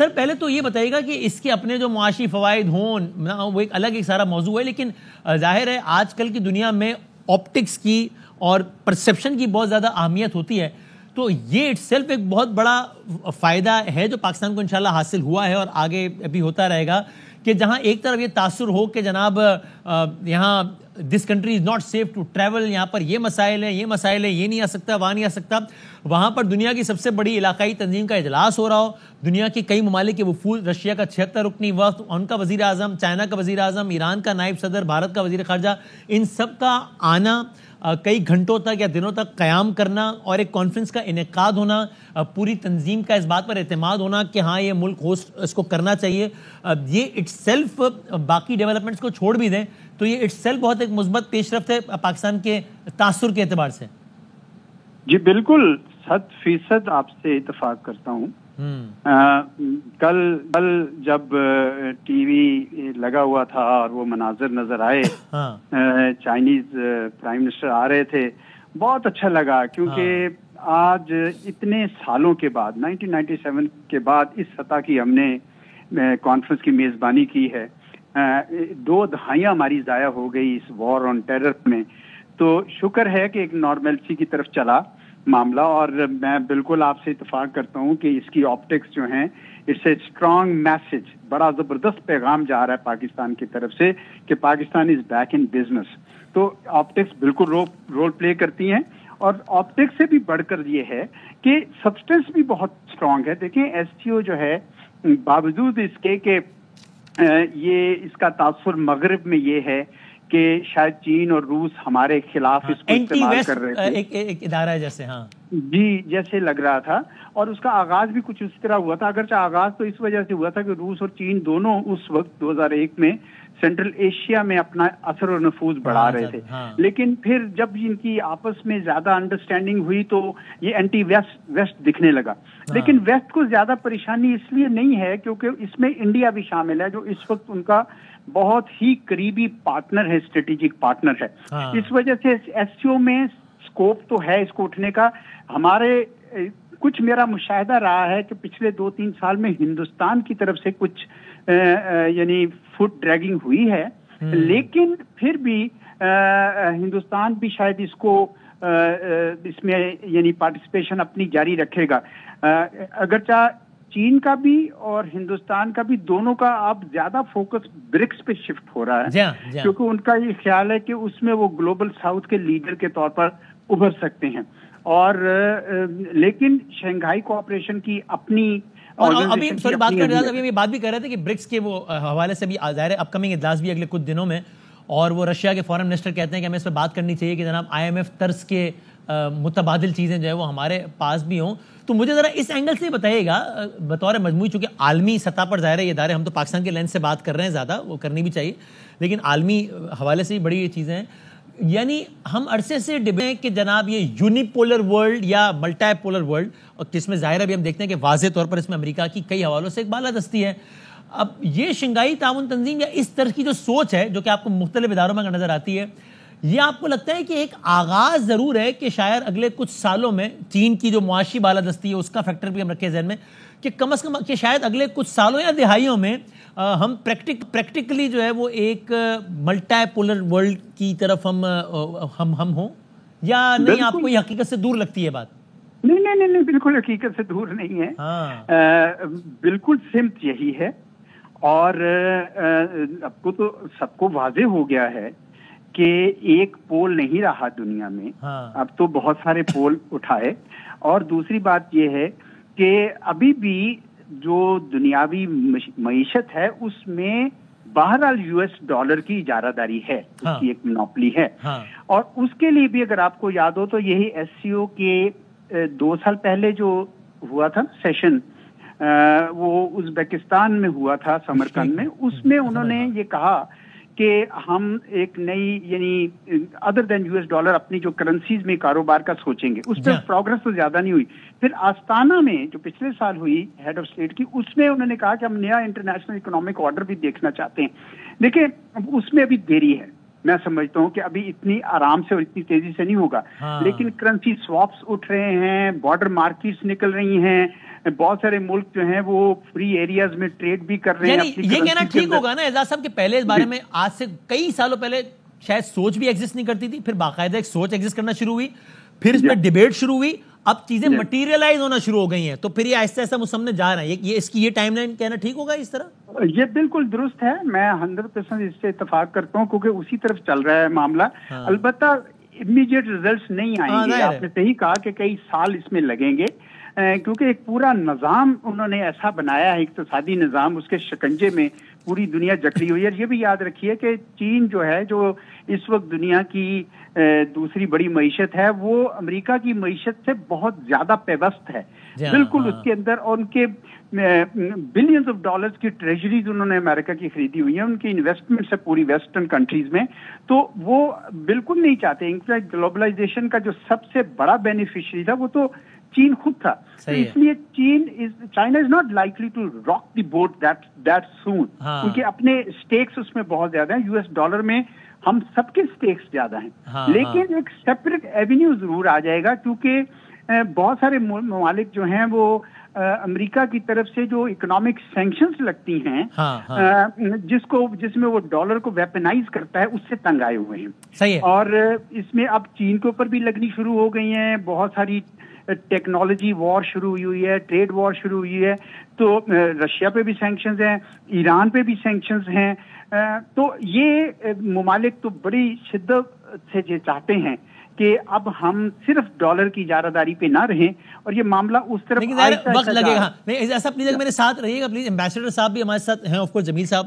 Sir पहले तो ये बताइएगा कि इसके अपने जो मुआशी फवाइद हों, वो एक अलग एक सारा मौजू है, लेकिन जाहिर है आजकल की दुनिया में ऑप्टिक्स की और परसेप्शन की बहुत ज़्यादा अहमियत होती है, तो ये इटसेल्फ एक बहुत बड़ा फ़ायदा है जो पाकिस्तान को इंशाल्लाह हासिल हुआ है और आगे भी होता रहेगा, कि जहां एक तरफ ये तासुर हो कि जनाब यहाँ this country is not safe to travel, यहाँ पर ये मसाइल हैं, ये नहीं आ सकता, वहाँ नहीं आ सकता, वहाँ पर दुनिया की सबसे बड़ी इलाकाई तंजीम का इजलास हो रहा हो, दुनिया के कई ममालिक के वफूद, रशिया का 76 रुकनी वफ्द, उनका वज़ीर आज़म, चाइना का वज़ीर आज़म, ईरान का नायब सदर, भारत का वज़ीर ख़ारजा, इन सब का आना, कई घंटों तक या दिनों तक क़याम करना और एक कॉन्फ्रेंस का इनेकाद होना, पूरी तंजीम का इस बात पर एतमाद होना कि हाँ ये मुल्क होस्ट इसको करना चाहिए, ये इट्सेल्फ बाकी डेवलपमेंट्स को छोड़ भी दें तो ये इट्सेल्फ बहुत एक मुस्बत पेशरफ्त है पाकिस्तान के तासुर के एतबार से। जी बिल्कुल 100% आपसे इत्तेफाक करता हूँ। कल जब टीवी लगा हुआ था और वो मनाजिर नजर आए, चाइनीज प्राइम मिनिस्टर आ रहे थे, बहुत अच्छा लगा, क्योंकि आज इतने सालों के बाद 1997 के बाद इस सतह की हमने कॉन्फ्रेंस की मेजबानी की है। 2 दहाइयां हमारी जाया हो गई इस वॉर ऑन टेरर में, तो शुक्र है कि एक नॉर्मलिटी की तरफ चला मामला। और मैं बिल्कुल आपसे इत्तेफाक करता हूं कि इसकी ऑप्टिक्स जो हैं, इट्स ए स्ट्रॉन्ग मैसेज, बड़ा जबरदस्त पैगाम जा रहा है पाकिस्तान की तरफ से कि Pakistan is back in business. तो ऑप्टिक्स बिल्कुल रोल प्ले करती हैं, और ऑप्टिक्स से भी बढ़कर ये है कि सब्सटेंस भी बहुत स्ट्रॉन्ग है। देखिए एससीओ जो है, बावजूद इसके कि ये इसका तासुर मगरिब में ये है कि शायद चीन और रूस हमारे खिलाफ इसको इस्तेमाल कर रहे थे, एक इदारा है जैसे, हाँ जी जैसे लग रहा था, और उसका आगाज भी कुछ उस तरह हुआ था। अगरचे आगाज तो इस वजह से हुआ था कि रूस और चीन दोनों उस वक्त 2001 में सेंट्रल एशिया में अपना असर और नफूज बढ़ा रहे थे, लेकिन फिर जब इनकी आपस में ज्यादा अंडरस्टैंडिंग हुई तो ये एंटी वेस्ट दिखने लगा। लेकिन वेस्ट को ज्यादा परेशानी इसलिए नहीं है क्योंकि इसमें इंडिया भी शामिल है, जो इस वक्त उनका बहुत ही करीबी पार्टनर है, स्ट्रेटेजिक पार्टनर है। इस वजह से एससीओ में स्कोप तो है इसको उठने का। हमारे कुछ मेरा मुशाहिदा रहा है कि पिछले 2-3 साल में हिंदुस्तान की तरफ से कुछ यानी फुट ड्रैगिंग हुई है, लेकिन फिर भी हिंदुस्तान भी शायद इसको इसमें यानी पार्टिसिपेशन अपनी जारी रखेगा। अगरचा चीन का भी और हिंदुस्तान का भी, दोनों का अब ज्यादा फोकस ब्रिक्स पे शिफ्ट हो रहा है, क्योंकि उनका ये ख्याल है कि उसमें वो ग्लोबल साउथ के लीडर के तौर पर उभर सकते हैं। और लेकिन शंघाई कोऑपरेशन की अपनी, और अभी सॉरी बात कर रहे थे, अभी बात भी कर रहे थे कि ब्रिक्स के वो हवाले से भी ज़ाहिर है अपकमिंग इजलास भी अगले कुछ दिनों में, और वो रशिया के फॉरेन मिनिस्टर कहते हैं कि हमें इस पर बात करनी चाहिए कि जनाब IMF तर्ज के मुतबादिल चीज़ें जो है वो हमारे पास भी हों। तो मुझे ज़रा इस एंगल से बताइएगा, बतौर मजमूई, चूँकि आलमी सतह पर ज़ाहिर है ये इदारे, हम तो पाकिस्तान के लेंस से बात कर रहे हैं ज़्यादा, वो करनी भी चाहिए, लेकिन आलमी हवाले से भी बड़ी ये चीज़ें हैं। यानी हम अरसे से डिबेट कि जनाब ये यूनिपोलर वर्ल्ड या मल्टीपोलर वर्ल्ड, और जिसमें ज़ाहिर अभी हम देखते हैं कि वाज़े तौर पर इसमें अमेरिका की कई हवालों से एक बालादस्ती है। अब ये शंघाई ताउन तंजीम या इस तरह की जो सोच है जो कि आपको मुख्तलिफ इदारों में नजर आती है, ये आपको लगता है कि एक आगाज जरूर है कि शायद अगले कुछ सालों में चीन की जो मुआशी बालादस्ती है उसका फैक्टर भी हम रखें जहन में, कि कम से कम कि शायद अगले कुछ सालों या दिहाइयों में हम प्रैक्टिकली जो है वो एक मल्टीपोलर वर्ल्ड की तरफ हम हों, या नहीं आपको ये हकीकत से दूर लगती है बात? नहीं, बिल्कुल हकीकत से दूर नहीं है। बिल्कुल सिमत यही है, और आपको तो सबको वाजे हो गया है कि एक पोल नहीं रहा दुनिया में, अब तो बहुत सारे पोल उठाए। और दूसरी बात यह है कि अभी भी जो दुनियावी मईशत है उसमें बहरहाल US डॉलर की इजारादारी है, उसकी एक मोनोपोली है। और उसके लिए भी अगर आपको याद हो तो यही SCO के 2 साल पहले जो हुआ था सेशन, वो उज़्बेकिस्तान में हुआ था, समरकंद में, उसमें उन्होंने ये कहा कि हम एक नई यानी अदर देन US डॉलर अपनी जो करेंसीज में कारोबार का सोचेंगे। उस पर प्रोग्रेस तो ज्यादा नहीं हुई। फिर आस्ताना में जो पिछले साल हुई हेड ऑफ स्टेट की, उसमें उन्होंने कहा कि हम नया इंटरनेशनल इकोनॉमिक ऑर्डर भी देखना चाहते हैं। देखिए उसमें अभी देरी है, मैं समझता हूँ कि अभी इतनी आराम से और इतनी तेजी से नहीं होगा। लेकिन करेंसी स्वैप्स उठ रहे हैं, बॉर्डर मार्केट्स निकल रही हैं, बहुत सारे मुल्क जो हैं वो फ्री एरियाज में ट्रेड भी कर रहे हैं। ये कहना ठीक होगा ना एजाज साहब कि पहले इस बारे में आज से कई सालों पहले शायद सोच भी एग्जिस्ट नहीं करती थी, फिर बाकायदा एक सोच एग्जिस्ट करना शुरू हुई, फिर इसमें डिबेट शुरू हुई, अब चीजें मटेरियलाइज होना शुरू हो गई हैं, तो फिर ये आहिस्ता आहिस्ता मुसम्मे जा रहा है। ये इसकी ये टाइमलाइन कहना ठीक होगा इस तरह? ये बिल्कुल दुरुस्त है, मैं 100% इससे इत्तेफाक करता हूँ, क्योंकि उसी तरफ चल रहा है मामला। अलबत्ता इमीडिएट रिजल्ट्स नहीं आएंगे। आपने सही कहा कि कई साल इसमें लगेंगे, क्योंकि एक पूरा निजाम उन्होंने ऐसा बनाया है, इक्तिसादी निजाम, उसके शिकंजे में पूरी दुनिया जकड़ी हुई है। ये भी याद रखिए कि चीन जो है, जो इस वक्त दुनिया की दूसरी बड़ी मईशत है, वो अमेरिका की मईशत से बहुत ज्यादा पेवस्त है। बिल्कुल उसके अंदर, और उनके बिलियंस ऑफ डॉलर्स की ट्रेजरीज उन्होंने अमेरिका की खरीदी हुई है, उनकी इन्वेस्टमेंट्स है पूरी वेस्टर्न कंट्रीज में, तो वो बिल्कुल नहीं चाहते। इनफैक्ट ग्लोबलाइजेशन का जो सबसे बड़ा बेनिफिशियरी था वो तो चीन खुद था। तो इसलिए China is not likely to rock the boat that soon. उनके अपने स्टेक्स उसमें बहुत ज्यादा हैं, यूएस डॉलर में हम सबके स्टेक्स ज्यादा हैं। लेकिन एक सेपरेट एवेन्यू जरूर आ जाएगा, क्योंकि बहुत सारे ममालिक जो हैं वो अमेरिका की तरफ से जो इकोनॉमिक सैंक्शंस लगती हैं, जिसमें वो डॉलर को वेपनाइज करता है, उससे तंग आए हुए हैं। सही है। और इसमें अब चीन के ऊपर भी लगनी शुरू हो गई हैं, बहुत सारी टेक्नोलॉजी वॉर शुरू हुई है, ट्रेड वॉर शुरू हुई है, तो रशिया पे भी सैंक्शंस हैं, ईरान पे भी सैंक्शंस हैं। तो ये ममालिक तो बड़ी शिद्दत से ये चाहते हैं कि अब हम सिर्फ डॉलर की इजारादारी पे ना रहें, और ये मामला उस तरफ वक्त लगेगा। नहीं, ऐसा प्लीज मेरे साथ रहिएगा प्लीज। एम्बेसडर साहब भी हमारे साथ हैं, ऑफ कोर्स जमील साहब